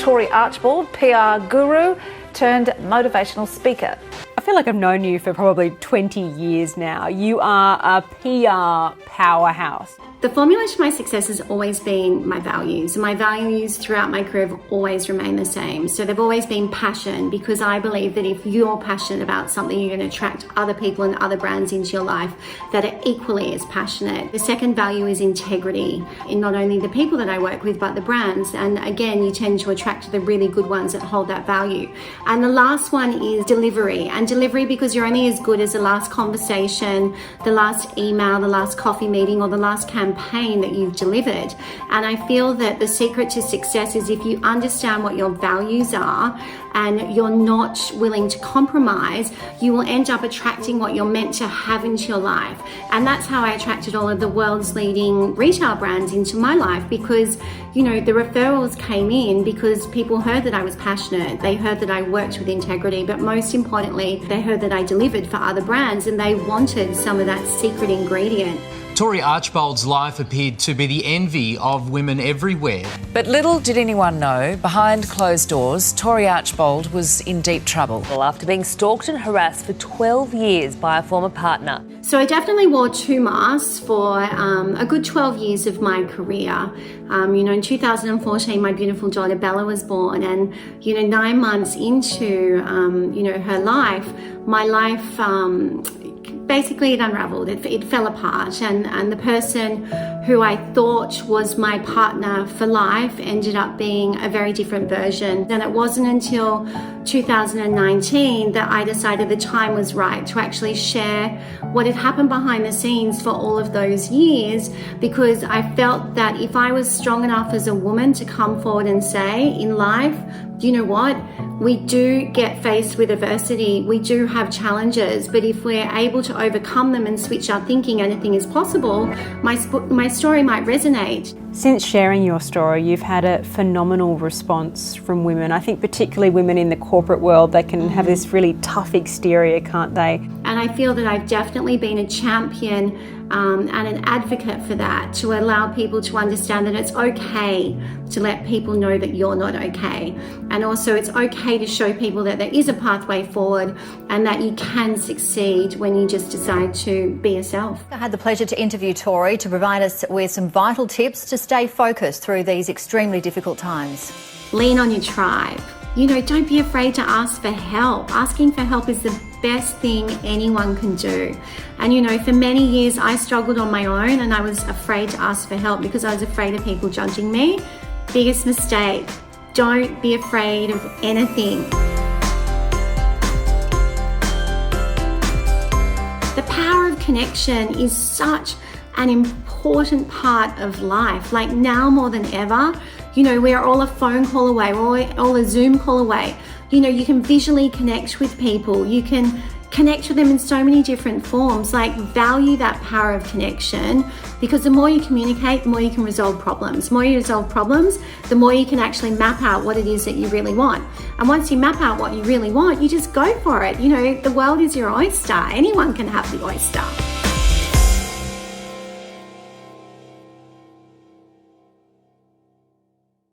Tori Archibald, PR guru turned motivational speaker. I feel like I've known you for probably 20 years now. You are a PR powerhouse. The formula to my success has always been my values. My values throughout my career have always remained the same. So they've always been passion, because I believe that if you're passionate about something, you're going to attract other people and other brands into your life that are equally as passionate. The second value is integrity in not only the people that I work with, but the brands. And again, you tend to attract the really good ones that hold that value. And the last one is delivery. And delivery because you're only as good as the last conversation, the last email, the last coffee meeting, or the last campaign that you've delivered. And I feel that the secret to success is if you understand what your values are and you're not willing to compromise, you will end up attracting what you're meant to have into your life. And that's how I attracted all of the world's leading retail brands into my life, because the referrals came in because people heard that I was passionate, they heard that I worked with integrity, but most importantly, they heard that I delivered for other brands and they wanted some of that secret ingredient. Tori Archibald's life appeared to be the envy of women everywhere. But little did anyone know, behind closed doors, Tori Archibald was in deep trouble. Well, after being stalked and harassed for 12 years by a former partner. So I definitely wore two masks for a good 12 years of my career. In 2014, my beautiful daughter Bella was born, and 9 months into her life, my life basically it unraveled, it fell apart, and the person who I thought was my partner for life ended up being a very different version. And it wasn't until 2019 that I decided the time was right to actually share what had happened behind the scenes for all of those years, because I felt that if I was strong enough as a woman to come forward and say in life, you know what, we do get faced with adversity, we do have challenges, but if we're able to overcome them and switch our thinking, anything is possible, my story might resonate. Since sharing your story, you've had a phenomenal response from women. I think particularly women in the corporate world, they can have this really tough exterior, can't they? And I feel that I've definitely been a champion and an advocate for that, to allow people to understand that it's okay to let people know that you're not okay. And also it's okay to show people that there is a pathway forward and that you can succeed when you just decide to be yourself. I had the pleasure to interview Tori to provide us with some vital tips to stay focused through these extremely difficult times. Lean on your tribe. Don't be afraid to ask for help. Asking for help is the best thing anyone can do. And for many years I struggled on my own and I was afraid to ask for help because I was afraid of people judging me. Biggest mistake. Don't be afraid of anything. The power of connection is such an important part of life. Like now more than ever, we're all a phone call away, we're all a Zoom call away. You can visually connect with people. You can connect with them in so many different forms. Like, value that power of connection, because the more you communicate, the more you can resolve problems. The more you resolve problems, the more you can actually map out what it is that you really want. And once you map out what you really want, you just go for it. The world is your oyster. Anyone can have the oyster.